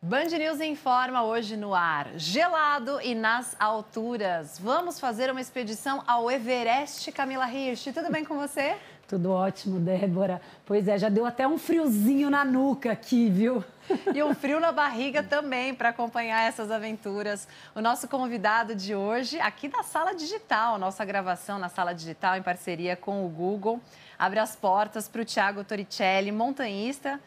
Band News informa hoje no ar, gelado e nas alturas. Vamos fazer uma expedição ao Everest, Camila Hirsch. Tudo bem com você? Tudo ótimo, Débora. Pois é, já deu até um friozinho na nuca aqui, viu? E um frio na barriga também para acompanhar essas aventuras. O nosso convidado de hoje, aqui da Sala Digital, nossa gravação na Sala Digital em parceria com o Google, abre as portas para o Thiago Toricelli, montanhista,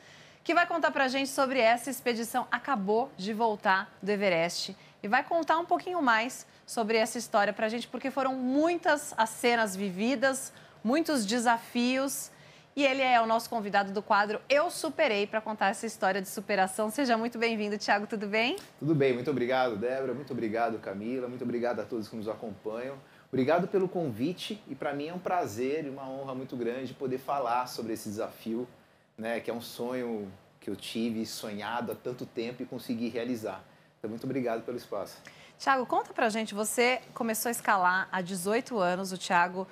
que vai contar para a gente sobre essa expedição. Acabou de voltar do Everest e vai contar um pouquinho mais sobre essa história para a gente, porque foram muitas as cenas vividas, muitos desafios. E ele é o nosso convidado do quadro Eu Superei, para contar essa história de superação. Seja muito bem-vindo, Thiago, tudo bem? Tudo bem, muito obrigado, Débora, muito obrigado, Camila, muito obrigado a todos que nos acompanham. Obrigado pelo convite e para mim é um prazer e uma honra muito grande poder falar sobre esse desafio, né, que é um sonho que eu tive sonhado há tanto tempo e consegui realizar. Então, muito obrigado pelo espaço. Thiago, conta pra gente, você começou a escalar há 18 anos, o Thiago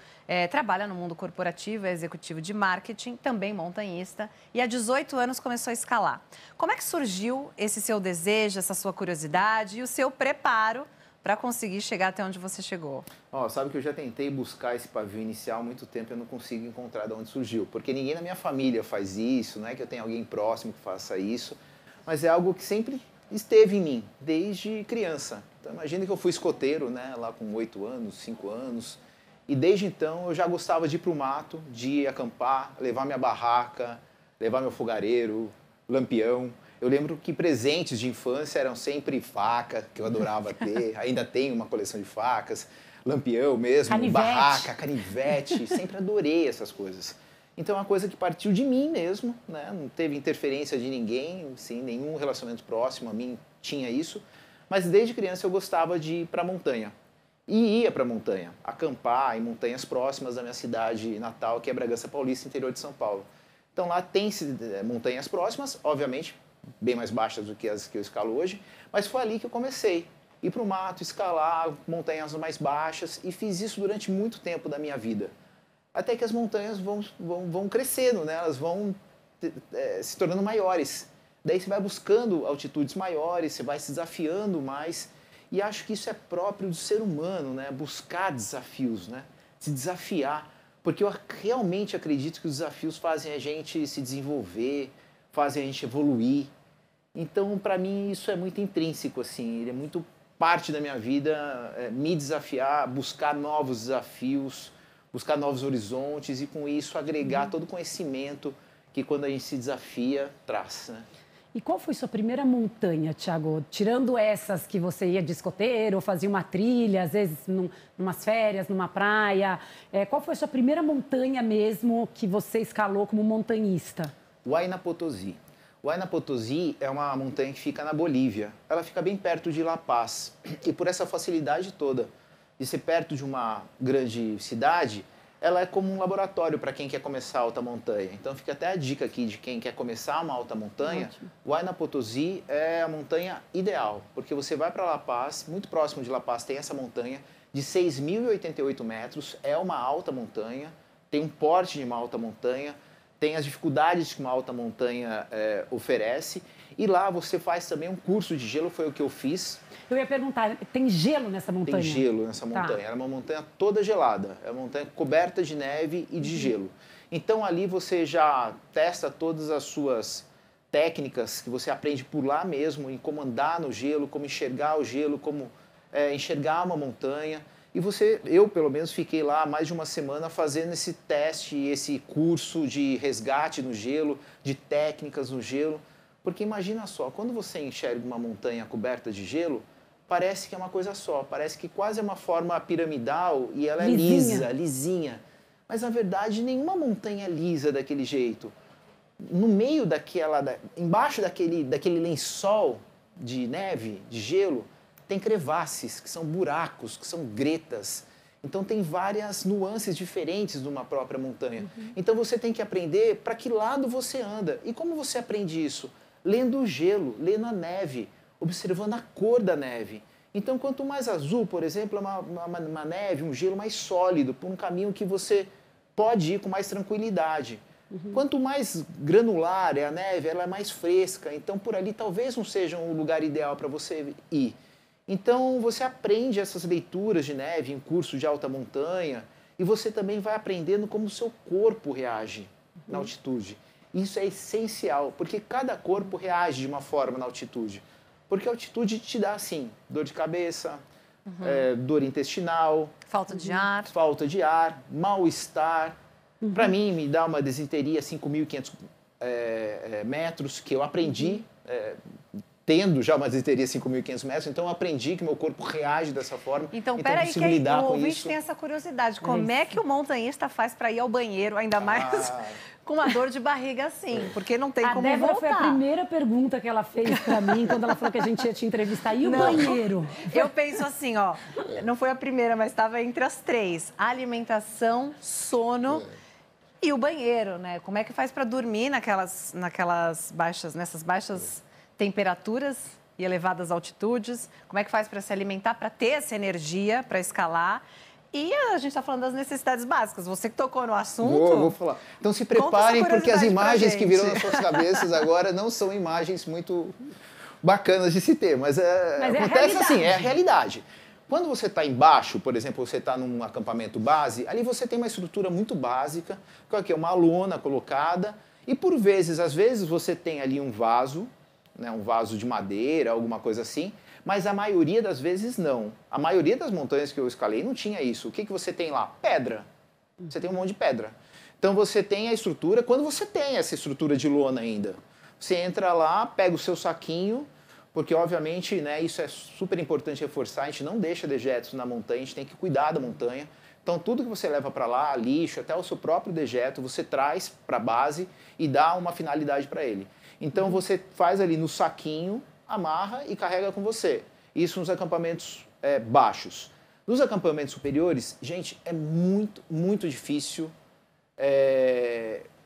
trabalha no mundo corporativo, é executivo de marketing, também montanhista, e há 18 anos começou a escalar. Como é que surgiu esse seu desejo, essa sua curiosidade e o seu preparo para conseguir chegar até onde você chegou? Sabe que eu já tentei buscar esse pavio inicial há muito tempo e eu não consigo encontrar de onde surgiu, porque ninguém na minha família faz isso, não é que eu tenha alguém próximo que faça isso, mas é algo que sempre esteve em mim, desde criança. Então, imagina que eu fui escoteiro, né, lá com 8 anos, 5 anos, e desde então eu já gostava de ir para o mato, de ir acampar, levar minha barraca, levar meu fogareiro, lampião. Eu lembro que presentes de infância eram sempre faca, que eu adorava ter, ainda tenho uma coleção de facas, lampião mesmo, canivete. Barraca, canivete, sempre adorei essas coisas. Então é uma coisa que partiu de mim mesmo, né? Não teve interferência de ninguém, sim, nenhum relacionamento próximo a mim tinha isso, mas desde criança eu gostava de ir para a montanha. E ia para a montanha, acampar em montanhas próximas da minha cidade natal, que é Bragança Paulista, interior de São Paulo. Então lá tem montanhas próximas, obviamente, bem mais baixas do que as que eu escalo hoje, mas foi ali que eu comecei. Ir para o mato, escalar montanhas mais baixas e fiz isso durante muito tempo da minha vida. Até que as montanhas vão crescendo, né? Elas vão se tornando maiores. Daí você vai buscando altitudes maiores, você vai se desafiando mais. E acho que isso é próprio do ser humano, né? Buscar desafios, né? Se desafiar. Porque eu realmente acredito que os desafios fazem a gente se desenvolver, fazem a gente evoluir. Então, para mim, isso é muito intrínseco, assim. Ele é muito parte da minha vida, me desafiar, buscar novos desafios, buscar novos horizontes e, com isso, agregar todo o conhecimento que, quando a gente se desafia, traz, né? E qual foi sua primeira montanha, Thiago? Tirando essas que você ia de escoteiro, ou fazia uma trilha, às vezes numas férias, numa praia. Qual foi sua primeira montanha mesmo que você escalou como montanhista? Huayna Potosí. Huayna Potosí é uma montanha que fica na Bolívia. Ela fica bem perto de La Paz. E por essa facilidade toda de ser perto de uma grande cidade, ela é como um laboratório para quem quer começar a alta montanha. Então fica até a dica aqui de quem quer começar uma alta montanha. Huayna Potosí é a montanha ideal, porque você vai para La Paz, muito próximo de La Paz tem essa montanha de 6.088 metros, é uma alta montanha, tem um porte de uma alta montanha, tem as dificuldades que uma alta montanha oferece. E lá você faz também um curso de gelo, foi o que eu fiz. Eu ia perguntar, tem gelo nessa montanha? Tem gelo nessa montanha. Tá. Ela é uma montanha toda gelada. É uma montanha coberta de neve e de gelo. Então ali você já testa todas as suas técnicas que você aprende por lá mesmo, em como andar no gelo, como enxergar o gelo, como enxergar uma montanha. E eu pelo menos fiquei lá mais de uma semana fazendo esse teste, esse curso de resgate no gelo, de técnicas no gelo. Porque imagina só, quando você enxerga uma montanha coberta de gelo, parece que é uma coisa só, parece que quase é uma forma piramidal e ela é lisa, lisinha. Mas na verdade nenhuma montanha é lisa daquele jeito. No meio embaixo daquele lençol de neve, de gelo, tem crevasses, que são buracos, que são gretas. Então tem várias nuances diferentes de uma própria montanha. Então você tem que aprender para que lado você anda. E como você aprende isso? Lendo o gelo, lendo a neve, observando a cor da neve. Então quanto mais azul, por exemplo, é uma neve, um gelo mais sólido, por um caminho que você pode ir com mais tranquilidade. Quanto mais granular é a neve, ela é mais fresca. Então, por ali talvez não seja um lugar ideal para você ir. Então, você aprende essas leituras de neve em curso de alta montanha e você também vai aprendendo como o seu corpo reage na altitude. Isso é essencial, porque cada corpo reage de uma forma na altitude. Porque a altitude te dá, assim, dor de cabeça, dor intestinal, falta de ar, mal-estar. Para mim, me dá uma desinteria a 5.500 metros, que eu aprendi, tendo já uma desinteria a 5.500 metros, então eu aprendi que meu corpo reage dessa forma. Então peraí, que o ouvinte tem essa curiosidade. Como é que o montanhista faz para ir ao banheiro, ainda mais com uma dor de barriga assim? Porque não tem como Débora voltar. foi a primeira pergunta que ela fez para mim, quando ela falou que a gente ia te entrevistar. E o banheiro? Eu penso assim, ó, não foi a primeira, mas estava entre as 3. Alimentação, sono e o banheiro, né? Como é que faz para dormir nessas baixas temperaturas e elevadas altitudes? Como é que faz para se alimentar, para ter essa energia, para escalar? E a gente está falando das necessidades básicas. Você que tocou no assunto... Vou falar. Então se preparem, porque as imagens que virão nas suas cabeças agora não são imagens muito bacanas de se ter. Mas acontece assim, é a realidade. Quando você está embaixo, por exemplo, você está num acampamento base, ali você tem uma estrutura muito básica, que é uma lona colocada, e por vezes, às vezes você tem ali um vaso, né, um vaso de madeira, alguma coisa assim, mas a maioria das vezes não. A maioria das montanhas que eu escalei não tinha isso. O que você tem lá? Pedra. Você tem um monte de pedra. Então você tem a estrutura, quando você tem essa estrutura de lona ainda, você entra lá, pega o seu saquinho, porque obviamente, né, isso é super importante reforçar, a gente não deixa dejetos na montanha, a gente tem que cuidar da montanha. Então tudo que você leva para lá, lixo, até o seu próprio dejeto, você traz para a base e dá uma finalidade para ele. Então você faz ali no saquinho, amarra e carrega com você. Isso nos acampamentos baixos. Nos acampamentos superiores, gente, é muito, muito difícil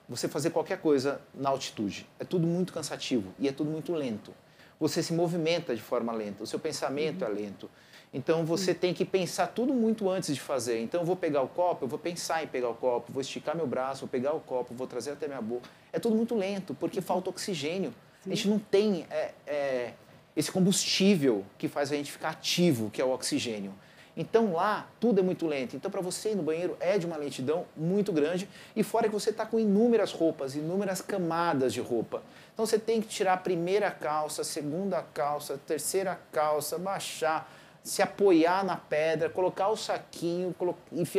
você fazer qualquer coisa na altitude. É tudo muito cansativo e é tudo muito lento. Você se movimenta de forma lenta, o seu pensamento é lento. Então você tem que pensar tudo muito antes de fazer. Então eu vou pegar o copo, eu vou pensar em pegar o copo, vou esticar meu braço, vou pegar o copo, vou trazer até minha boca. É tudo muito lento, porque falta oxigênio. A gente não tem esse combustível que faz a gente ficar ativo, que é o oxigênio. Então lá tudo é muito lento. Então para você ir no banheiro é de uma lentidão muito grande. E fora que você está com inúmeras roupas, inúmeras camadas de roupa. Então você tem que tirar a primeira calça, a segunda calça, a terceira calça, baixar, se apoiar na pedra, colocar o saquinho,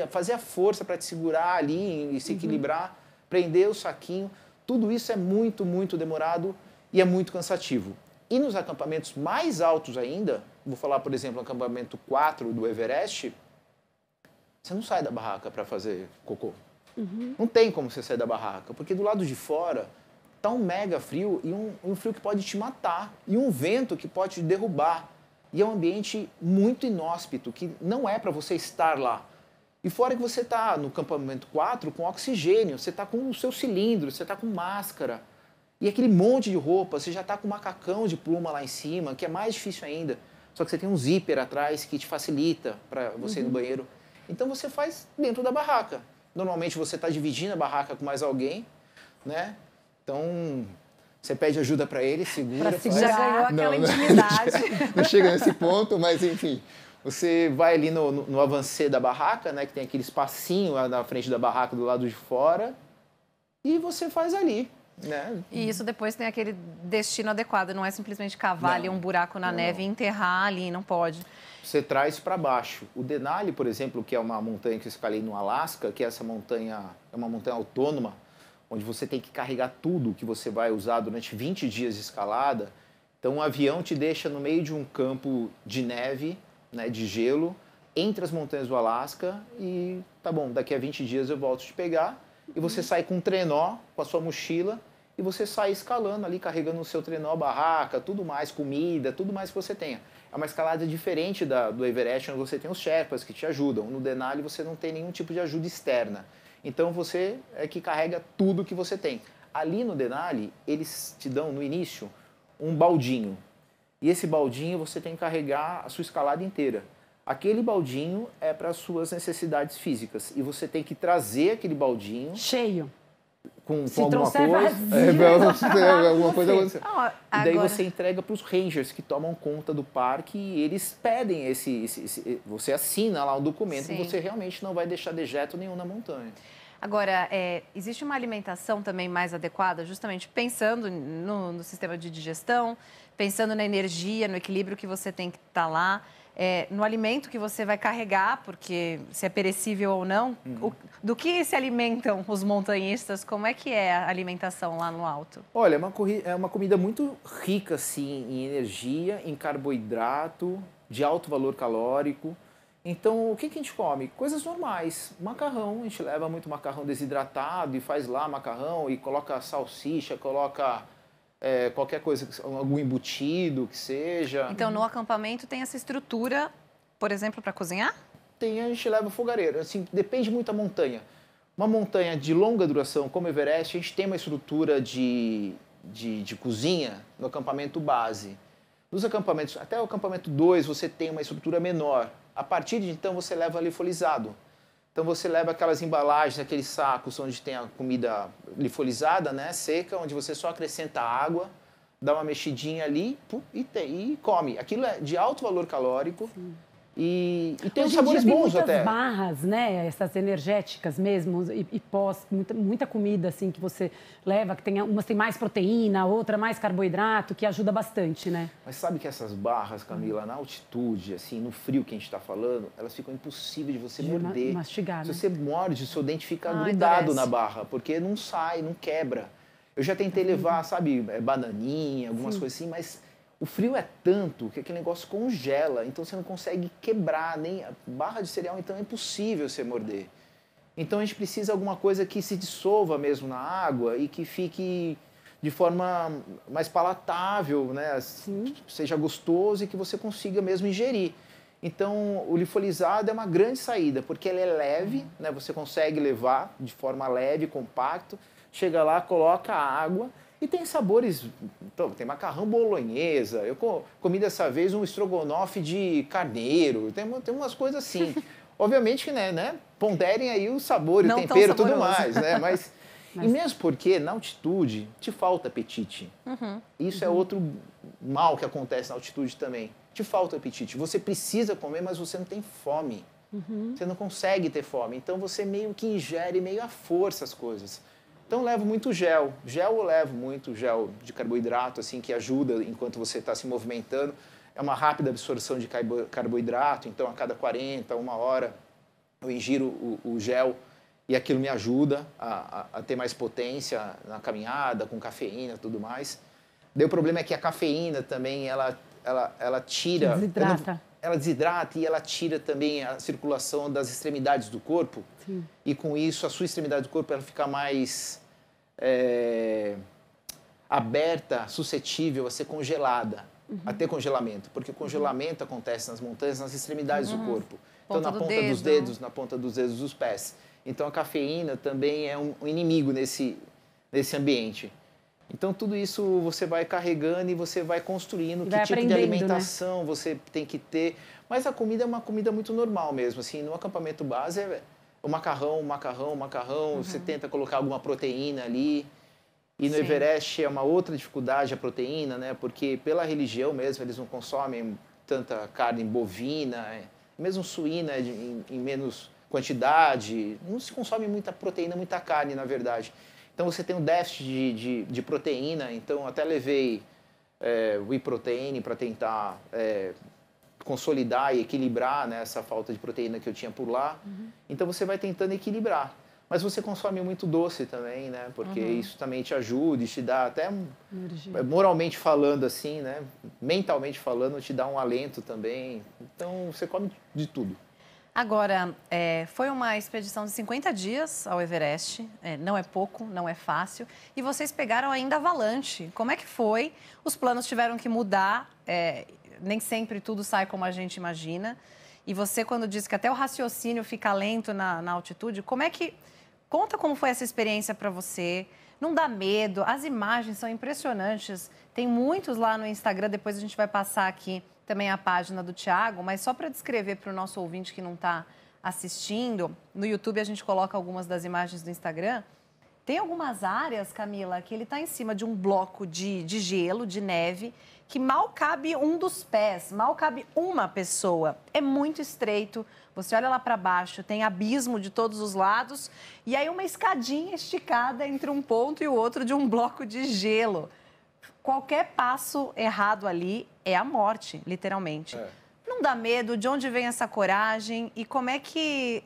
fazer a força para te segurar ali e se equilibrar, prender o saquinho. Tudo isso é muito, muito demorado e é muito cansativo. E nos acampamentos mais altos ainda, vou falar, por exemplo, no acampamento 4 do Everest, você não sai da barraca para fazer cocô. Não tem como você sair da barraca, porque do lado de fora está um mega frio e um frio que pode te matar, e um vento que pode te derrubar. E é um ambiente muito inóspito, que não é para você estar lá. E fora que você está no acampamento 4 com oxigênio, você está com o seu cilindro, você está com máscara. E aquele monte de roupa, você já está com um macacão de pluma lá em cima, que é mais difícil ainda. Só que você tem um zíper atrás que te facilita para você ir no banheiro. Então você faz dentro da barraca. Normalmente você está dividindo a barraca com mais alguém, né? Então você pede ajuda para ele, segura. Já ganhou aquela intimidade. Não chega nesse ponto, mas enfim. Você vai ali no avancê da barraca, né? Que tem aquele espacinho lá na frente da barraca do lado de fora. E você faz ali. Né? E isso depois tem aquele destino adequado, não é simplesmente cavar ali um buraco na neve e enterrar ali, não pode. Você traz para baixo. O Denali, por exemplo, que é uma montanha que eu escalei no Alasca, que essa montanha é uma montanha autônoma, onde você tem que carregar tudo que você vai usar durante 20 dias de escalada. Então um avião te deixa no meio de um campo de neve, né, de gelo, entre as montanhas do Alasca e tá bom, daqui a 20 dias eu volto te pegar. E você sai com um trenó, com a sua mochila, e você sai escalando ali, carregando o seu trenó, barraca, tudo mais, comida, tudo mais que você tenha. É uma escalada diferente do Everest, onde você tem os Sherpas que te ajudam. No Denali você não tem nenhum tipo de ajuda externa. Então você é que carrega tudo que você tem. Ali no Denali, eles te dão, no início, um baldinho. E esse baldinho você tem que carregar a sua escalada inteira. Aquele baldinho é para as suas necessidades físicas. E você tem que trazer aquele baldinho... Cheio. com Se alguma trouxer coisa. vazio, alguma coisa você. aconteceu. E daí você entrega para os rangers que tomam conta do parque e eles pedem você assina lá um documento que você realmente não vai deixar dejeto nenhum na montanha. Agora, existe uma alimentação também mais adequada, justamente pensando no sistema de digestão, pensando na energia, no equilíbrio que você tem que estar lá, no alimento que você vai carregar, porque se é perecível ou não. Do que se alimentam os montanhistas? Como é que é a alimentação lá no alto? Olha, é uma comida muito rica, assim, em energia, em carboidrato, de alto valor calórico. Então, o que a gente come? Coisas normais. Macarrão, a gente leva muito macarrão desidratado e faz lá macarrão e coloca salsicha, coloca qualquer coisa, algum embutido que seja. Então, no acampamento tem essa estrutura, por exemplo, para cozinhar? Tem, a gente leva fogareiro. Assim, depende muito da montanha. Uma montanha de longa duração, como o Everest, a gente tem uma estrutura de cozinha no acampamento base. Nos acampamentos, até o acampamento 2, você tem uma estrutura menor. A partir de então, você leva lifolizado. Então, você leva aquelas embalagens, aqueles sacos onde tem a comida lifolizada, né, seca, onde você só acrescenta água, dá uma mexidinha ali e come. Aquilo é de alto valor calórico. E tem uns sabores bons até. Muitas barras, né? Essas energéticas mesmo, e pós, muita comida assim que você leva, que tem umas tem mais proteína, outra mais carboidrato, que ajuda bastante, né? Mas sabe que essas barras, Camila, na altitude, assim, no frio que a gente está falando, elas ficam impossíveis de você morder. Mastigar, Se né? você morde, o seu dente fica grudado na barra, porque não sai, não quebra. Eu já tentei levar, sabe, bananinha, algumas coisas assim, mas o frio é tanto que aquele negócio congela, então você não consegue quebrar, nem a barra de cereal, então é impossível você morder. Então a gente precisa de alguma coisa que se dissolva mesmo na água e que fique de forma mais palatável, né? Seja gostoso e que você consiga mesmo ingerir. Então o lifolizado é uma grande saída, porque ele é leve, né? Você consegue levar de forma leve, compacto, chega lá, coloca a água. E tem sabores, então, tem macarrão bolonhesa, eu comi dessa vez um estrogonofe de carneiro, tem umas coisas assim. Obviamente que, né, ponderem aí o sabor, o tempero e tudo mais, né? Mas, e mesmo porque na altitude te falta apetite. Isso é outro mal que acontece na altitude também. Te falta apetite. Você precisa comer, mas você não tem fome. Você não consegue ter fome. Então você meio que ingere meio à força as coisas. Então eu levo muito gel. Gel eu levo muito, gel de carboidrato, assim, que ajuda enquanto você está se movimentando. É uma rápida absorção de carboidrato, então a cada 40, uma hora eu ingiro o gel e aquilo me ajuda a ter mais potência na caminhada, com cafeína e tudo mais. Daí o problema é que a cafeína também, ela tira... Desidrata. Ela desidrata e ela tira também a circulação das extremidades do corpo. Sim. E com isso a sua extremidade do corpo ela fica mais aberta, suscetível a ser congelada, a ter congelamento. Porque o congelamento acontece nas montanhas, nas extremidades do corpo. Então na ponta dos dedos, na ponta dos dedos dos pés. Então a cafeína também é um inimigo nesse ambiente. Então, tudo isso você vai carregando e você vai construindo que tipo de alimentação, né, você tem que ter. Mas a comida é uma comida muito normal mesmo. Assim, no acampamento base é o macarrão, você tenta colocar alguma proteína ali. E no Everest é uma outra dificuldade a proteína, né? Porque pela religião mesmo eles não consomem tanta carne bovina, mesmo suína em menos quantidade. Não se consome muita proteína, muita carne, na verdade. Então você tem um déficit de proteína, então até levei whey protein para tentar consolidar e equilibrar, né, essa falta de proteína que eu tinha por lá. Então você vai tentando equilibrar. Mas você consome muito doce também, né? Porque isso também te ajuda e te dá até, moralmente falando assim, né? Mentalmente falando, te dá um alento também. Então você come de tudo. Agora, foi uma expedição de 50 dias ao Everest, não é pouco, não é fácil, e vocês pegaram ainda avalanche. Como é que foi? Os planos tiveram que mudar, nem sempre tudo sai como a gente imagina. E você, quando disse que até o raciocínio fica lento na altitude, conta como foi essa experiência para você? Não dá medo? As imagens são impressionantes, tem muitos lá no Instagram, depois a gente vai passar aqui também a página do Thiago, mas só para descrever para o nosso ouvinte que não está assistindo, no YouTube a gente coloca algumas das imagens do Instagram. Tem algumas áreas, Camila, que ele está em cima de um bloco de gelo, de neve, que mal cabe um dos pés, mal cabe uma pessoa. É muito estreito. Você olha lá para baixo, tem abismo de todos os lados e aí uma escadinha esticada entre um ponto e o outro de um bloco de gelo. Qualquer passo errado ali é a morte, literalmente. Não dá medo? De onde vem essa coragem? E como é que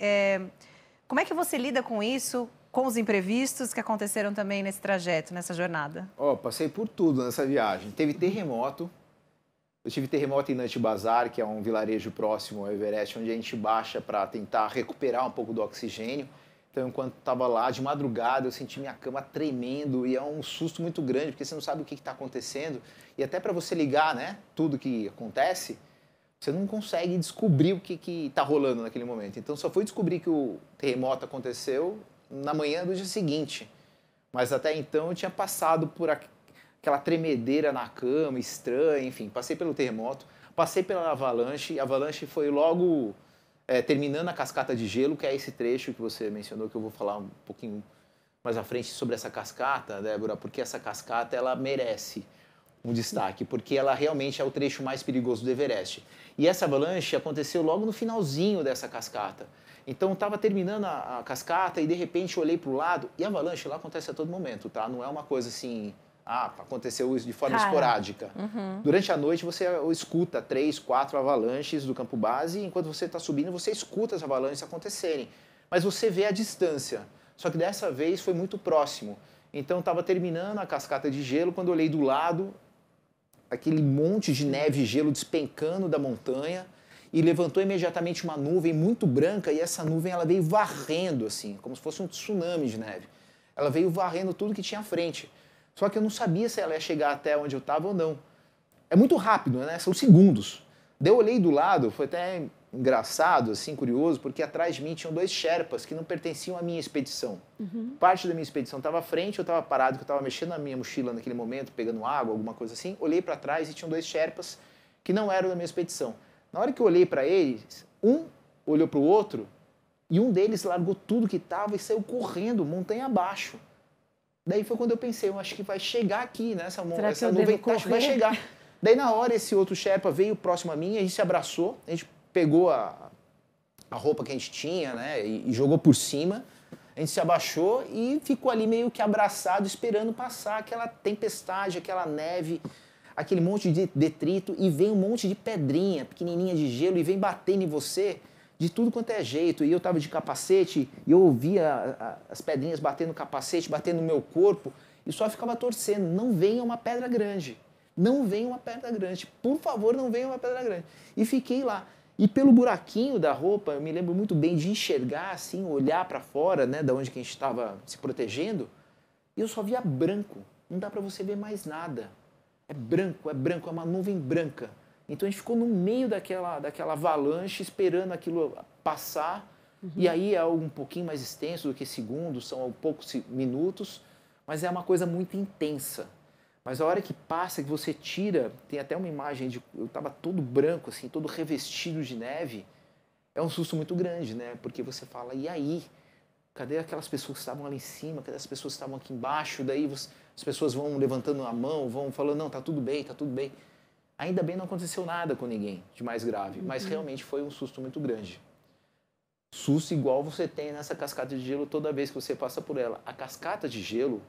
você lida com isso, com os imprevistos que aconteceram também nesse trajeto, nessa jornada? Passei por tudo nessa viagem. Teve terremoto. Eu tive terremoto em Nant Bazar, que é um vilarejo próximo ao Everest, onde a gente baixa para tentar recuperar um pouco do oxigênio. Então, enquanto estava lá, de madrugada, eu senti minha cama tremendo e é um susto muito grande, porque você não sabe o que está acontecendo. E até para você ligar, né, tudo que acontece, você não consegue descobrir o que está rolando naquele momento. Então, só fui descobrir que o terremoto aconteceu na manhã do dia seguinte. Mas até então eu tinha passado por aquela tremedeira na cama, estranha, enfim. Passei pelo terremoto, passei pela avalanche. A avalanche foi logo terminando a cascata de gelo, que é esse trecho que você mencionou, que eu vou falar um pouquinho mais à frente sobre essa cascata, Débora, porque essa cascata ela merece um destaque, porque ela realmente é o trecho mais perigoso do Everest. E essa avalanche aconteceu logo no finalzinho dessa cascata. Então, estava terminando a cascata e, de repente, eu olhei para o lado. E a avalanche lá acontece a todo momento, tá? Não é uma coisa assim, aconteceu isso de forma esporádica. Durante a noite, você escuta 3, 4 avalanches do campo base. E enquanto você está subindo, você escuta as avalanches acontecerem. Mas você vê a distância. Só que dessa vez foi muito próximo. Então, estava terminando a cascata de gelo. Quando eu olhei do lado, aquele monte de neve e gelo despencando da montanha. E levantou imediatamente uma nuvem muito branca e essa nuvem ela veio varrendo, assim, como se fosse um tsunami de neve. Ela veio varrendo tudo que tinha à frente. Só que eu não sabia se ela ia chegar até onde eu estava ou não. É muito rápido, né? São segundos. Daí eu olhei do lado, foi até engraçado, assim, curioso, porque atrás de mim tinham 2 Sherpas que não pertenciam à minha expedição. Parte da minha expedição estava à frente, eu estava parado, que eu estava mexendo na minha mochila naquele momento, pegando água, alguma coisa assim. Olhei para trás e tinham 2 Sherpas que não eram da minha expedição. Na hora que eu olhei para eles, um olhou para o outro e um deles largou tudo que estava e saiu correndo, montanha abaixo. Daí foi quando eu pensei, eu acho que vai chegar aqui, né? Essa nuvem vai chegar. Daí na hora esse outro Sherpa veio próximo a mim, a gente se abraçou, a gente pegou a roupa que a gente tinha, né? E jogou por cima. A gente se abaixou e ficou ali meio que abraçado, esperando passar aquela tempestade, aquela neve, aquele monte de detrito, e vem um monte de pedrinha pequenininha de gelo e vem batendo em você de tudo quanto é jeito. E eu estava de capacete e eu ouvia as pedrinhas batendo no capacete, batendo no meu corpo e só ficava torcendo. Não venha uma pedra grande. Não venha uma pedra grande. Por favor, não venha uma pedra grande. E fiquei lá. E pelo buraquinho da roupa, eu me lembro muito bem de enxergar, assim, olhar para fora, né, da onde que a gente estava se protegendo, e eu só via branco. Não dá para você ver mais nada. É branco, é uma nuvem branca. Então a gente ficou no meio daquela avalanche, esperando aquilo passar. E aí é algo um pouquinho mais extenso do que segundos, são poucos minutos, mas é uma coisa muito intensa. Mas a hora que passa, que você tira, tem até uma imagem de eu estava todo branco, assim, todo revestido de neve. É um susto muito grande, né? Porque você fala, e aí? Cadê aquelas pessoas que estavam lá em cima? Cadê as pessoas que estavam aqui embaixo? Daí as pessoas vão levantando a mão, vão falando, não, tá tudo bem, tá tudo bem. Ainda bem não aconteceu nada com ninguém de mais grave, mas realmente foi um susto muito grande. Susto igual você tem nessa cascata de gelo toda vez que você passa por ela. A cascata de gelo,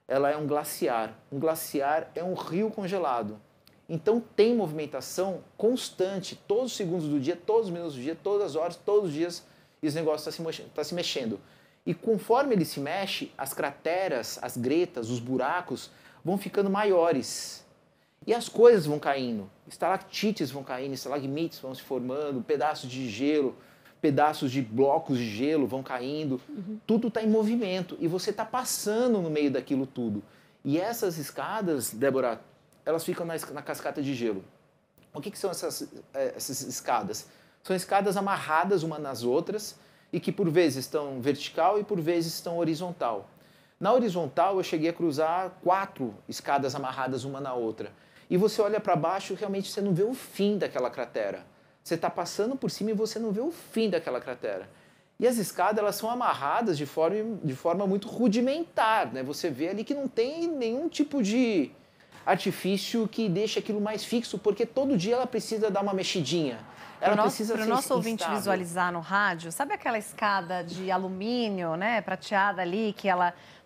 ela é um glaciar. Um glaciar é um rio congelado. Então tem movimentação constante, todos os segundos do dia, todos os minutos do dia, todas as horas, todos os dias, e esse negócio está se mexendo. E conforme ele se mexe, as crateras, as gretas, os buracos vão ficando maiores. E as coisas vão caindo. Estalactites vão caindo, estalagmites vão se formando, pedaços de gelo, pedaços de blocos de gelo vão caindo. Tudo está em movimento e você está passando no meio daquilo tudo. E essas escadas, Débora, elas ficam na cascata de gelo. O que são essas escadas? São escadas amarradas umas nas outras e que por vezes estão vertical e por vezes estão horizontal. Na horizontal eu cheguei a cruzar 4 escadas amarradas uma na outra. E você olha para baixo, realmente você não vê o fim daquela cratera. Você está passando por cima e você não vê o fim daquela cratera. E as escadas, elas são amarradas de forma muito rudimentar, né? Você vê ali que não tem nenhum tipo de artifício que deixe aquilo mais fixo, porque todo dia ela precisa dar uma mexidinha. Ela precisa ser Para o nosso ouvinte instável. visualizar no rádio, sabe aquela escada de alumínio, né, prateada ali, que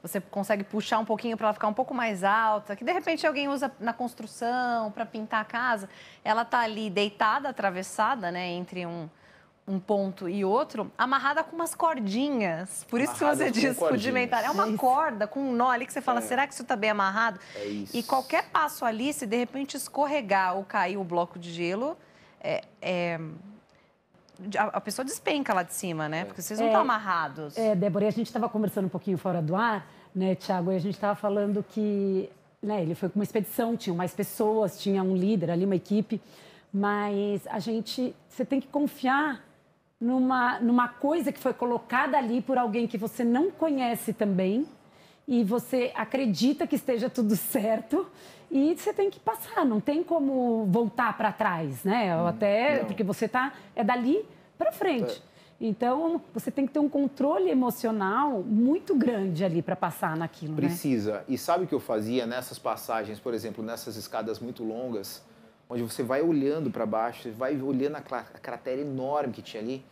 você consegue puxar um pouquinho para ela ficar um pouco mais alta, que de repente alguém usa na construção, para pintar a casa. Ela está ali deitada, atravessada, né, entre um ponto e outro, amarrada com umas cordinhas. Por isso que você diz rudimentar. É uma corda com um nó ali que você fala, será que isso está bem amarrado? É isso. E qualquer passo ali, se de repente escorregar ou cair o bloco de gelo, a pessoa despenca lá de cima, né? Porque vocês não estão amarrados. Débora, e a gente estava conversando um pouquinho fora do ar, né, Thiago? E a gente estava falando que, né, ele foi com uma expedição, tinha mais pessoas, tinha um líder ali, uma equipe, mas você tem que confiar numa coisa que foi colocada ali por alguém que você não conhece também e você acredita que esteja tudo certo e você tem que passar, não tem como voltar para trás, né? Ou até porque você é dali para frente. Então, você tem que ter um controle emocional muito grande ali para passar naquilo, Precisa. Né? E sabe o que eu fazia nessas passagens, por exemplo, nessas escadas muito longas, onde você vai olhando para baixo, você vai olhando a cratera enorme que tinha ali.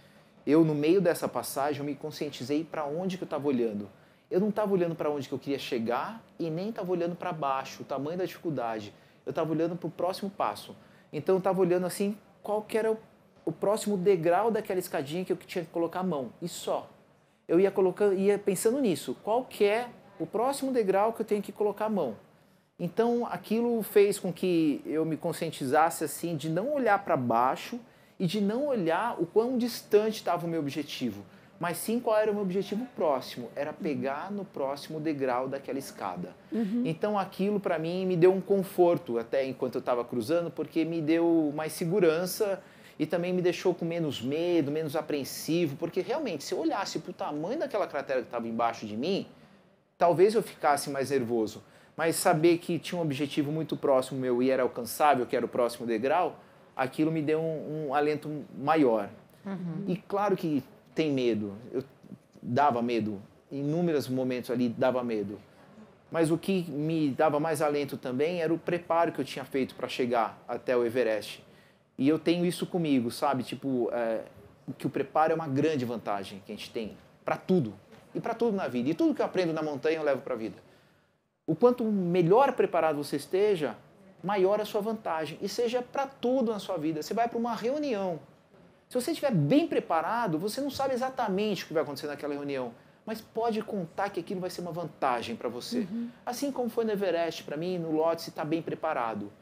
Eu, no meio dessa passagem, eu me conscientizei para onde que eu estava olhando. Eu não estava olhando para onde que eu queria chegar e nem estava olhando para baixo, o tamanho da dificuldade. Eu estava olhando para o próximo passo. Então, eu estava olhando assim, qual que era o próximo degrau daquela escadinha que eu tinha que colocar a mão. E só. Eu ia pensando nisso. Qual que é o próximo degrau que eu tenho que colocar a mão? Então, aquilo fez com que eu me conscientizasse assim, de não olhar para baixo e de não olhar o quão distante estava o meu objetivo, mas sim qual era o meu objetivo próximo, era pegar no próximo degrau daquela escada. Então, aquilo para mim me deu um conforto até enquanto eu estava cruzando, porque me deu mais segurança e também me deixou com menos medo, menos apreensivo, porque realmente, se eu olhasse para o tamanho daquela cratera que estava embaixo de mim, talvez eu ficasse mais nervoso. Mas saber que tinha um objetivo muito próximo meu e era alcançável, que era o próximo degrau, aquilo me deu um alento maior. E claro que tem medo, dava medo, em inúmeros momentos ali dava medo. Mas o que me dava mais alento também era o preparo que eu tinha feito para chegar até o Everest. E eu tenho isso comigo, sabe? Tipo, que o preparo é uma grande vantagem que a gente tem para tudo. E para tudo na vida. E tudo que eu aprendo na montanha eu levo para a vida. O quanto melhor preparado você esteja, maior a sua vantagem. E seja para tudo na sua vida. Você vai para uma reunião. Se você estiver bem preparado, você não sabe exatamente o que vai acontecer naquela reunião, mas pode contar que aquilo vai ser uma vantagem para você. Assim como foi no Everest, para mim, no Lhotse, está bem preparado.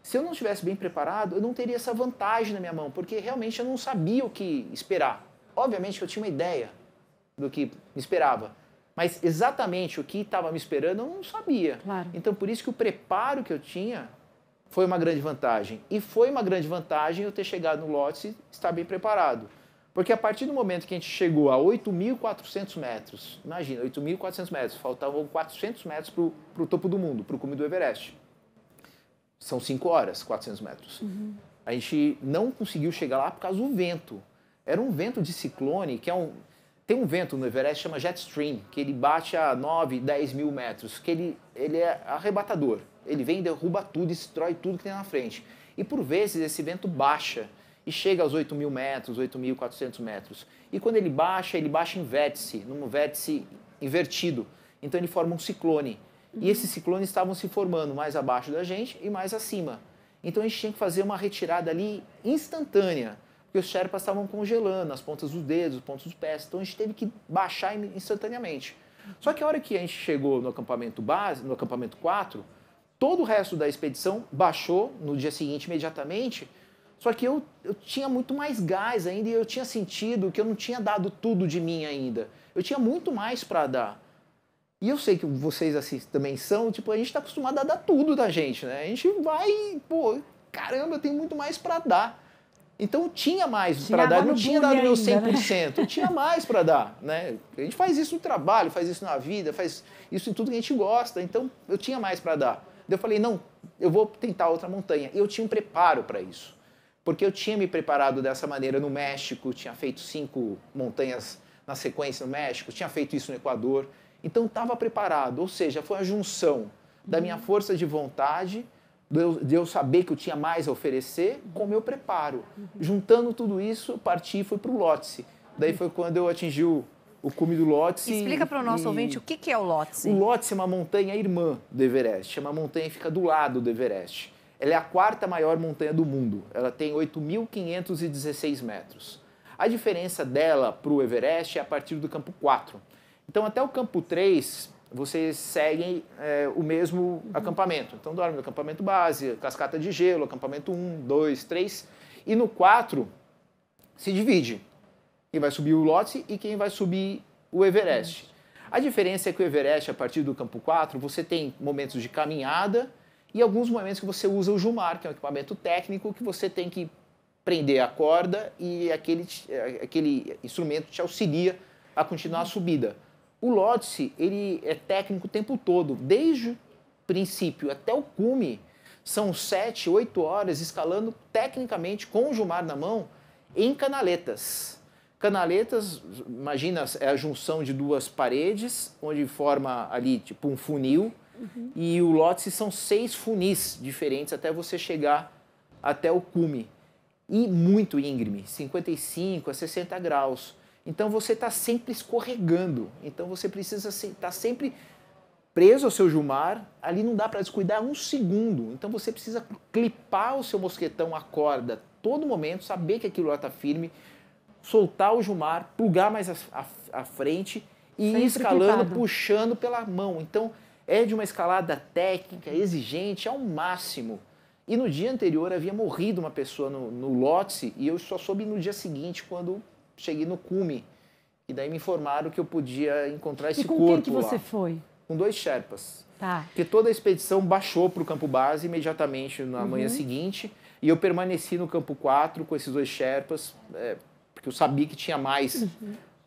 Se eu não estivesse bem preparado, eu não teria essa vantagem na minha mão, porque realmente eu não sabia o que esperar. Obviamente que eu tinha uma ideia do que me esperava, mas exatamente o que estava me esperando eu não sabia. Claro. Então, por isso que o preparo que eu tinha foi uma grande vantagem. E foi uma grande vantagem eu ter chegado no Lhotse e estar bem preparado. Porque a partir do momento que a gente chegou a 8.400 metros, imagina, 8.400 metros, faltavam 400 metros para o topo do mundo, para o cume do Everest. São 5 horas, 400 metros. A gente não conseguiu chegar lá por causa do vento. Era um vento de ciclone, que tem um vento no Everest que chama jet stream, que ele bate a 9, 10 mil metros, que ele é arrebatador. Ele vem, derruba tudo, destrói tudo que tem na frente. E por vezes esse vento baixa e chega aos 8.000 metros, 8.400 metros. E quando ele baixa em vértice, num vértice invertido. Então ele forma um ciclone. E esses ciclones estavam se formando mais abaixo da gente e mais acima. Então a gente tinha que fazer uma retirada ali instantânea, porque os Sherpas estavam congelando as pontas dos dedos, os pontos dos pés. Então a gente teve que baixar instantaneamente. Só que a hora que a gente chegou no acampamento base, no acampamento 4, todo o resto da expedição baixou no dia seguinte imediatamente, só que eu tinha muito mais gás ainda e eu tinha sentido que eu não tinha dado tudo de mim ainda. Eu tinha muito mais para dar. E eu sei que vocês assim também são, tipo, a gente está acostumado a dar tudo da gente, né? A gente vai, pô, caramba, eu tenho muito mais para dar. Então eu tinha mais para dar, eu não tinha dado meu 100%, eu tinha mais para dar, né? A gente faz isso no trabalho, faz isso na vida, faz isso em tudo que a gente gosta, então eu tinha mais para dar. Eu falei, não, eu vou tentar outra montanha. E eu tinha um preparo para isso. porque eu tinha me preparado dessa maneira no México, tinha feito 5 montanhas na sequência no México, tinha feito isso no Equador, então estava preparado, ou seja, foi a junção da minha força de vontade, de eu saber que eu tinha mais a oferecer, com o meu preparo. Juntando tudo isso, parti e fui para o Lhotse. Daí foi quando eu atingi o cume do Lhotse. Explica para o nosso ouvinte o que é o Lhotse. O Lhotse é uma montanha irmã do Everest, é uma montanha que fica do lado do Everest. Ela é a 4ª maior montanha do mundo, ela tem 8.516 metros. A diferença dela para o Everest é a partir do campo 4. Então até o campo 3, vocês seguem o mesmo acampamento. Então dorme no acampamento base, cascata de gelo, acampamento 1, 2, 3. E no 4 se divide. Quem vai subir o Lhotse e quem vai subir o Everest. A diferença é que o Everest, a partir do campo 4, você tem momentos de caminhada e alguns momentos que você usa o Jumar, que é um equipamento técnico que você tem que prender a corda e aquele instrumento te auxilia a continuar a subida. O Lhotse, ele é técnico o tempo todo, desde o princípio até o cume, são 7, 8 horas escalando tecnicamente com o Jumar na mão em canaletas. Canaletas, imagina, é a junção de 2 paredes, onde forma ali tipo um funil, e o Lhotse são 6 funis diferentes até você chegar até o cume. E muito íngreme, 55 a 60 graus. Então você está sempre escorregando, então você precisa estar sempre preso ao seu Jumar, ali não dá para descuidar um segundo, então você precisa clipar o seu mosquetão à corda todo momento, saber que aquilo lá está firme, soltar o Jumar, plugar mais à frente e ir escalando, puxando pela mão. Então é de uma escalada técnica, exigente ao máximo. E no dia anterior havia morrido uma pessoa no Lhotse e eu só soube no dia seguinte quando cheguei no cume. E daí me informaram que eu podia encontrar esse corpo lá. E com quem que você foi? Com 2 Sherpas. Tá. Porque toda a expedição baixou para o campo base imediatamente na manhã seguinte. E eu permaneci no campo 4 com esses 2 Sherpas, porque eu sabia que tinha mais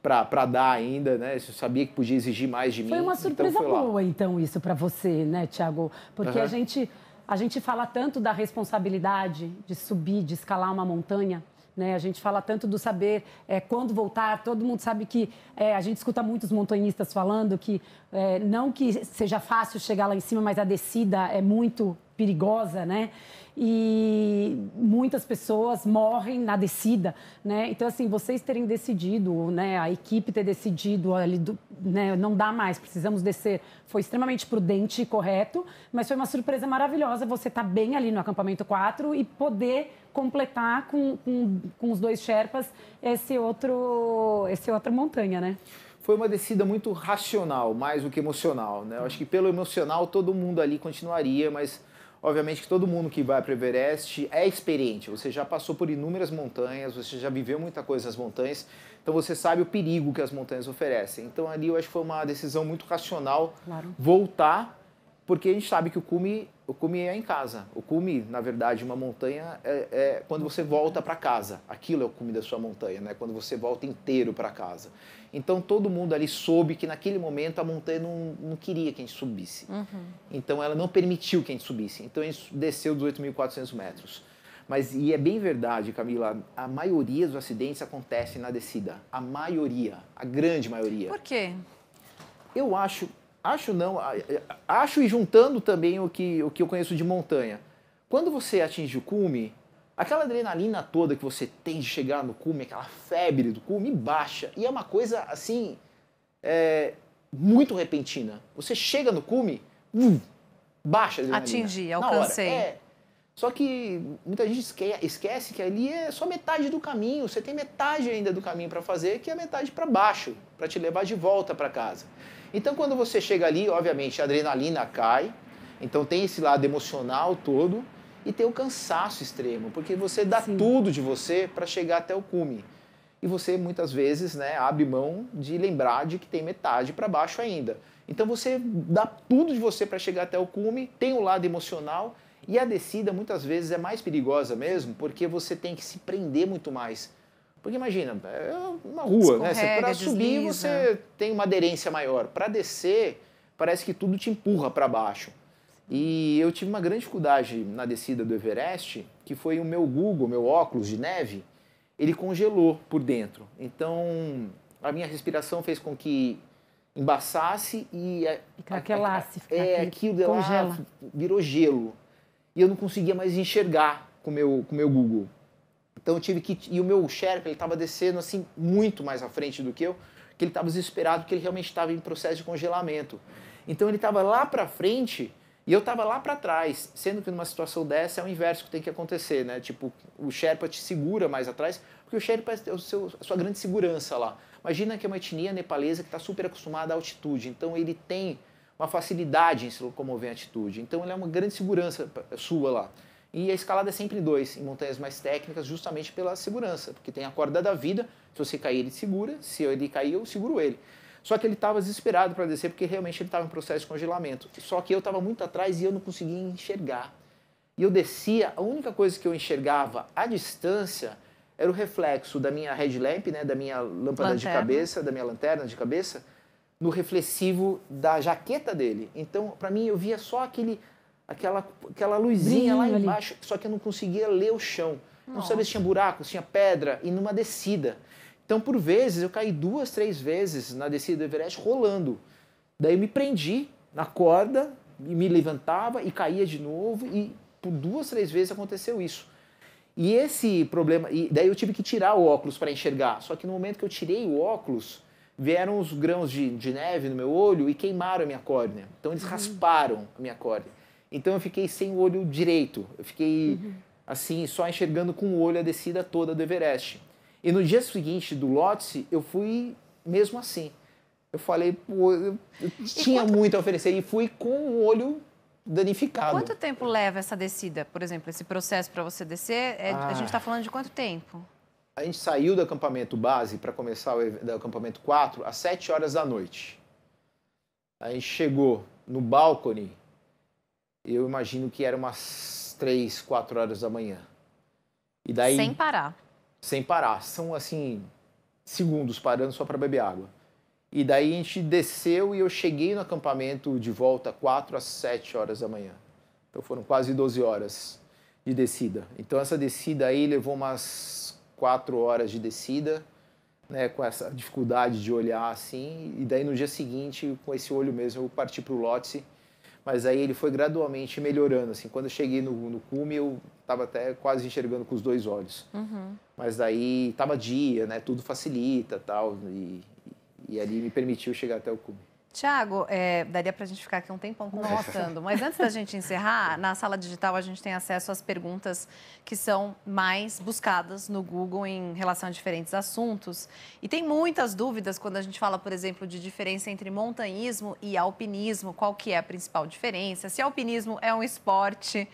para dar ainda, né? Eu sabia que podia exigir mais de mim. Foi uma surpresa então boa, então, isso para você, né, Thiago? Porque a gente fala tanto da responsabilidade de subir, de escalar uma montanha, né? A gente fala tanto do saber quando voltar. Todo mundo sabe que a gente escuta muitos montanhistas falando que não que seja fácil chegar lá em cima, mas a descida é muito perigosa, né? E muitas pessoas morrem na descida, né? Então, assim, vocês terem decidido, né? A equipe ter decidido ali, né? Não dá mais, precisamos descer. Foi extremamente prudente e correto, mas foi uma surpresa maravilhosa você estar bem ali no acampamento 4 e poder completar com os 2 Sherpas outra montanha, né? Foi uma descida muito racional, mais do que emocional, né? Eu acho que pelo emocional todo mundo ali continuaria, mas obviamente que todo mundo que vai para o Everest é experiente. Você já passou por inúmeras montanhas, você já viveu muita coisa nas montanhas, então você sabe o perigo que as montanhas oferecem. Então ali eu acho que foi uma decisão muito racional voltar, porque a gente sabe que o cume é em casa. O cume, na verdade, uma montanha é quando você volta para casa. Aquilo é o cume da sua montanha, né? Quando você volta inteiro para casa. Então todo mundo ali soube que naquele momento a montanha não queria que a gente subisse. Então ela não permitiu que a gente subisse. Então a gente desceu dos 8.400 metros. E é bem verdade, Camila, a maioria dos acidentes acontecem na descida. A maioria, a grande maioria. Por quê? Eu acho e juntando também o que eu conheço de montanha. Quando você atinge o cume, aquela adrenalina toda que você tem de chegar no cume, aquela febre do cume, baixa. E é uma coisa, assim, muito repentina. Você chega no cume, baixa a adrenalina. Atingi, alcancei. Só que muita gente esquece que ali é só metade do caminho. Você tem metade ainda do caminho para fazer, que é a metade para baixo, para te levar de volta para casa. Então, quando você chega ali, obviamente, a adrenalina cai. Então, tem esse lado emocional todo. E tem o cansaço extremo, porque você dá tudo de você para chegar até o cume. E você, muitas vezes, né, abre mão de lembrar de que tem metade para baixo ainda. Então, você dá tudo de você para chegar até o cume, tem o lado emocional. E a descida, muitas vezes, é mais perigosa mesmo, porque você tem que se prender muito mais. Porque imagina, é uma rua, né? Para subir, você tem uma aderência maior. Para descer, parece que tudo te empurra para baixo. E eu tive uma grande dificuldade na descida do Everest, que foi o meu Google, meu óculos de neve, ele congelou por dentro. Então, a minha respiração fez com que embaçasse e craquelasse, aquilo congela. lá virou gelo. E eu não conseguia mais enxergar com o meu Google. Então eu tive que... E o meu Sherpa, ele estava descendo assim muito mais à frente do que eu, que ele estava desesperado porque ele realmente estava em processo de congelamento. Então ele estava lá para frente e eu estava lá para trás, sendo que numa situação dessa é o inverso que tem que acontecer, né? Tipo, o Sherpa te segura mais atrás, porque o Sherpa é a sua grande segurança lá. Imagina que é uma etnia nepalesa que está super acostumada à altitude, então ele tem uma facilidade em se locomover em altitude. Então ele é uma grande segurança sua lá. E a escalada é sempre em 2, em montanhas mais técnicas, justamente pela segurança, porque tem a corda da vida, se você cair ele segura, se ele cair eu seguro ele. Só que ele estava desesperado para descer, porque realmente ele estava em processo de congelamento. Só que eu estava muito atrás e eu não conseguia enxergar. E eu descia, a única coisa que eu enxergava à distância era o reflexo da minha headlamp, né, da minha lâmpada de cabeça, da minha lanterna de cabeça, no reflexivo da jaqueta dele. Então, para mim, eu via só aquela luzinha lá embaixo, só que eu não conseguia ler o chão. Não sabia se tinha buraco, se tinha pedra, e numa descida. Então, por vezes, eu caí 2, 3 vezes na descida do Everest rolando. Daí eu me prendi na corda, e me levantava e caía de novo, e por 2, 3 vezes aconteceu isso. E esse problema, e daí eu tive que tirar o óculos para enxergar. Só que no momento que eu tirei o óculos, vieram os grãos de neve no meu olho e queimaram a minha córnea. Então eles rasparam a minha córnea. Então eu fiquei sem o olho direito. Eu fiquei assim, só enxergando com o olho a descida toda do Everest. E no dia seguinte do Lhotse, eu fui mesmo assim. Eu falei, pô, eu tinha muito a oferecer e fui com o olho danificado. Quanto tempo leva essa descida, por exemplo, esse processo para você descer? A gente está falando de quanto tempo? A gente saiu do acampamento base para começar o acampamento 4 às 7 horas da noite. A gente chegou no balcone, eu imagino que era umas 3, 4 horas da manhã. E daí, sem parar? Sem parar. São, assim, segundos parando só para beber água. E daí a gente desceu e eu cheguei no acampamento de volta 4 às 7 horas da manhã. Então foram quase 12 horas de descida. Então essa descida aí levou umas 4 horas de descida, né, com essa dificuldade de olhar assim. E daí no dia seguinte, com esse olho mesmo, eu parti para o Lhotse. Mas aí ele foi gradualmente melhorando. Assim, quando eu cheguei no cume, eu estava até quase enxergando com os 2 olhos. Mas daí estava dia, né, tudo facilita tal, e ali me permitiu chegar até o cume. Tiago, daria para a gente ficar aqui um tempão conversando, mas antes da gente encerrar, na sala digital a gente tem acesso às perguntas que são mais buscadas no Google em relação a diferentes assuntos. E tem muitas dúvidas quando a gente fala, por exemplo, de diferença entre montanhismo e alpinismo, qual que é a principal diferença, se alpinismo é um esporte.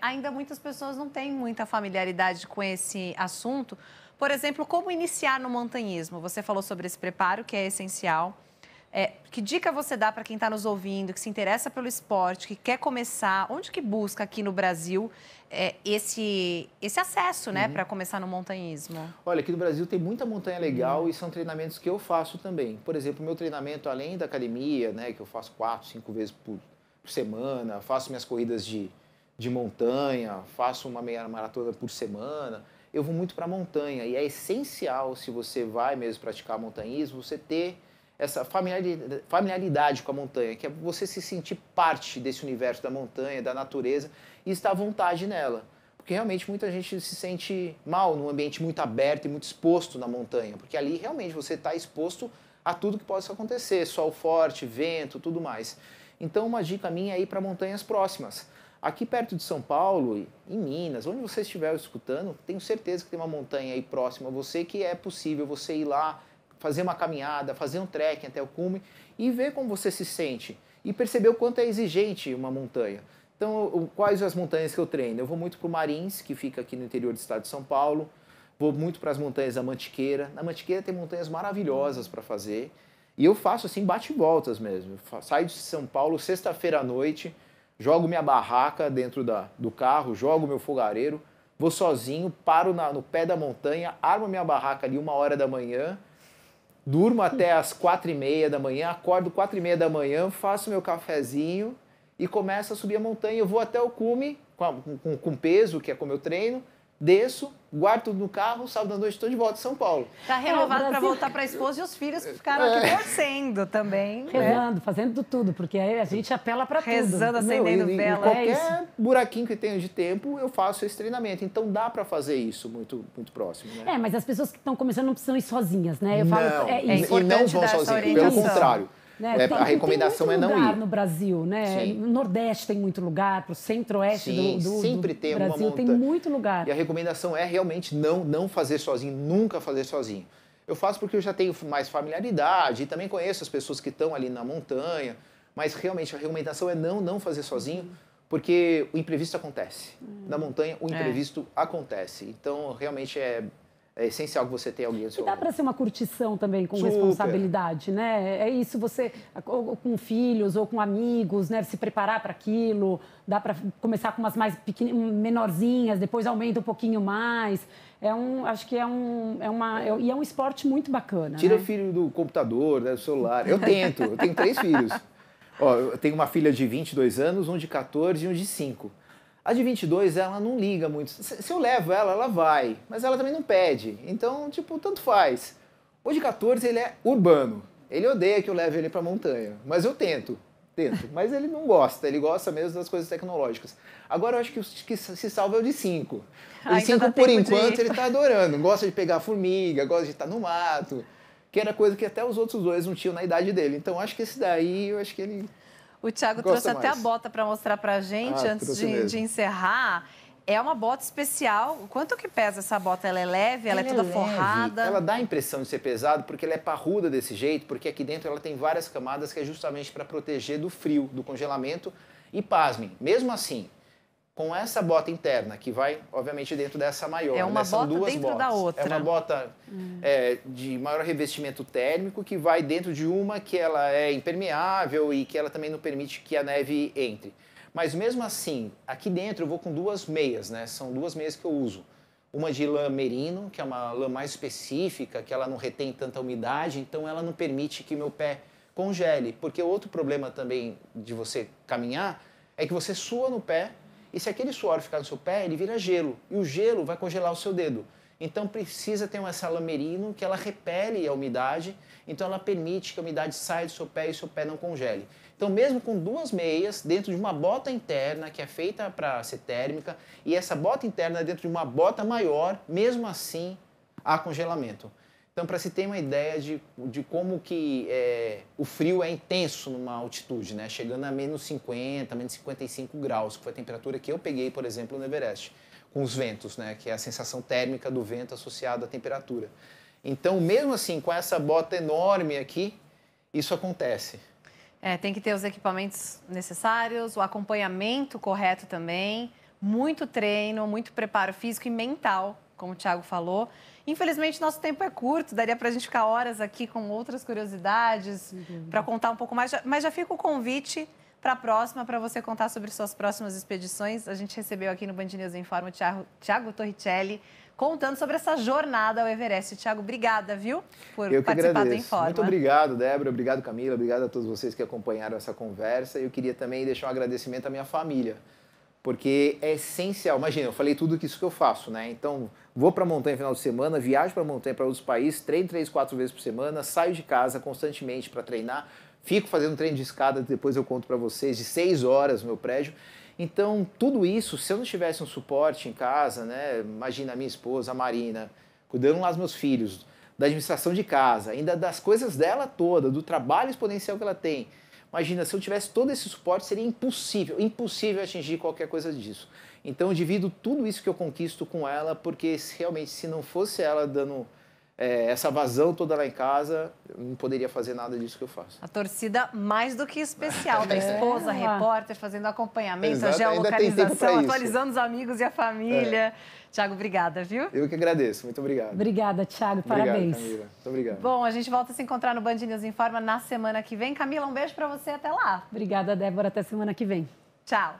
Ainda muitas pessoas não têm muita familiaridade com esse assunto. Por exemplo, como iniciar no montanhismo? Você falou sobre esse preparo, que é essencial. Que dica você dá para quem está nos ouvindo, que se interessa pelo esporte, que quer começar? Onde que busca aqui no Brasil esse acesso, né, para começar no montanhismo? Olha, aqui no Brasil tem muita montanha legal e são treinamentos que eu faço também. Por exemplo, meu treinamento, além da academia, né, que eu faço 4, 5 vezes por semana, faço minhas corridas de montanha, faço uma meia maratona por semana. Eu vou muito para a montanha e é essencial, se você vai mesmo praticar montanhismo, você ter essa familiaridade com a montanha, que é você se sentir parte desse universo da montanha, da natureza, e estar à vontade nela. Porque realmente muita gente se sente mal num ambiente muito aberto e muito exposto na montanha, porque ali realmente você está exposto a tudo que possa acontecer, sol forte, vento, tudo mais. Então uma dica minha é ir para montanhas próximas. Aqui perto de São Paulo, em Minas, onde você estiver escutando, tenho certeza que tem uma montanha aí próxima a você que é possível você ir lá, fazer uma caminhada, fazer um trekking até o cume e ver como você se sente e perceber o quanto é exigente uma montanha. Então, quais as montanhas que eu treino? Eu vou muito para o Marins, que fica aqui no interior do estado de São Paulo, vou muito para as montanhas da Mantiqueira. Na Mantiqueira tem montanhas maravilhosas para fazer e eu faço assim bate-voltas mesmo. Eu saio de São Paulo sexta-feira à noite, jogo minha barraca dentro do carro, jogo meu fogareiro, vou sozinho, paro no pé da montanha, armo minha barraca ali 1h da manhã, durmo até as 4h30 da manhã, acordo 4h30 da manhã, faço meu cafezinho e começo a subir a montanha. Eu vou até o cume com peso, que é como eu treino, desço, guardo tudo no carro, sábado à noite estou de volta em São Paulo. Está renovado para voltar para a esposa e os filhos que ficaram aqui torcendo também. Rezando, fazendo tudo, porque aí a gente apela para tudo. Rezando, acendendo vela. Qualquer buraquinho que tenha de tempo, eu faço esse treinamento. Então dá para fazer isso muito, muito próximo. Né? Mas as pessoas que estão começando não precisam ir sozinhas, né? Eu não, falo, e não vão sozinhas, pelo contrário. Né? A recomendação é não ir. Tem muito lugar no Brasil, né? No Nordeste tem muito lugar, para o centro-oeste sempre tem Brasil uma monta... tem muito lugar. E a recomendação é realmente não fazer sozinho, nunca fazer sozinho. Eu faço porque eu já tenho mais familiaridade e também conheço as pessoas que estão ali na montanha, mas realmente a recomendação é não fazer sozinho, porque o imprevisto acontece. Na montanha, o imprevisto acontece. Então, realmente é essencial que você tenha alguém ao seu lado. Dá para ser uma curtição também com responsabilidade, né? É isso, você, ou com filhos ou com amigos, né? Se preparar para aquilo. Dá para começar com umas mais menorzinhas, depois aumenta um pouquinho mais. Acho que é um esporte muito bacana. Tira né? o filho do computador, do celular. Eu tenho 3 filhos. Eu tenho uma filha de 22 anos, um de 14 e um de 5. A de 22, ela não liga muito. Se eu levo ela, ela vai. Mas ela também não pede. Então, tanto faz. O de 14, ele é urbano. Ele odeia que eu leve ele pra montanha. Mas eu tento. Mas ele não gosta. Ele gosta mesmo das coisas tecnológicas. Agora, eu acho que o que se salva é o de 5. O de 5, por enquanto, ele tá adorando. Gosta de pegar formiga, gosta de estar no mato. Que era coisa que até os outros 2 não tinham na idade dele. Então, acho que esse daí, eu acho que ele... O Thiago trouxe até a bota para mostrar para a gente, antes de encerrar. É uma bota especial. Quanto que pesa essa bota? Ela é leve? Ela é toda forrada? Ela dá a impressão de ser pesada porque ela é parruda desse jeito, porque aqui dentro ela tem várias camadas que é justamente para proteger do frio, do congelamento. E pasmem, mesmo assim, com essa bota interna, que vai, obviamente, dentro dessa maior. É uma são bota duas dentro botas. da outra. É uma bota de maior revestimento térmico, que vai dentro de uma que ela é impermeável e que ela também não permite que a neve entre. Mas mesmo assim, aqui dentro eu vou com 2 meias, né? São 2 meias que eu uso. Uma de lã merino, que é uma lã mais específica, que ela não retém tanta umidade, então ela não permite que meu pé congele. Porque outro problema também de você caminhar é que você sua no pé, e se aquele suor ficar no seu pé, ele vira gelo. E o gelo vai congelar o seu dedo. Então precisa ter essa lã merino que ela repele a umidade, então ela permite que a umidade saia do seu pé e o seu pé não congele. Então mesmo com 2 meias, dentro de uma bota interna que é feita para ser térmica, e essa bota interna dentro de uma bota maior, mesmo assim há congelamento. Então, para se ter uma ideia de como que o frio é intenso numa altitude, né? Chegando a menos 50, menos 55 graus, que foi a temperatura que eu peguei, por exemplo, no Everest, com os ventos, né? Que é a sensação térmica do vento associada à temperatura. Então, mesmo assim, com essa bota enorme aqui, isso acontece. Tem que ter os equipamentos necessários, o acompanhamento correto também, muito treino, muito preparo físico e mental, como o Thiago falou. Infelizmente, nosso tempo é curto, daria para a gente ficar horas aqui com outras curiosidades, para contar um pouco mais. Mas já fica o convite para a próxima, para você contar sobre suas próximas expedições. A gente recebeu aqui no Band News Informa o Thiago Torricelli, contando sobre essa jornada ao Everest. Thiago, obrigada, viu, por participar do Informa. Muito obrigado, Débora. Obrigado, Camila. Obrigado a todos vocês que acompanharam essa conversa. Eu queria também deixar um agradecimento à minha família, porque é essencial. Imagina, eu falei tudo isso que eu faço, né? Então, vou para a montanha no final de semana, viajo para a montanha para outros países, treino 3, 4 vezes por semana, saio de casa constantemente para treinar, fico fazendo treino de escada, depois eu conto para vocês, de 6 horas no meu prédio. Então, tudo isso, se eu não tivesse um suporte em casa, né? Imagina a minha esposa, a Marina, cuidando lá dos meus filhos, da administração de casa, ainda das coisas dela toda, do trabalho exponencial que ela tem. Imagina, se eu tivesse todo esse suporte, seria impossível atingir qualquer coisa disso. Então, eu divido tudo isso que eu conquisto com ela, porque realmente, se não fosse ela dando essa vazão toda lá em casa, eu não poderia fazer nada disso que eu faço. A torcida mais do que especial, da esposa, repórter, fazendo acompanhamento, exato, a geolocalização, atualizando os amigos e a família. Thiago, obrigada, viu? Eu que agradeço, muito obrigado. Obrigada, Thiago, parabéns. Obrigado, Camila. Muito obrigado. Bom, a gente volta a se encontrar no Band News Informa na semana que vem. Camila, um beijo para você, até lá. Obrigada, Débora, até semana que vem. Tchau.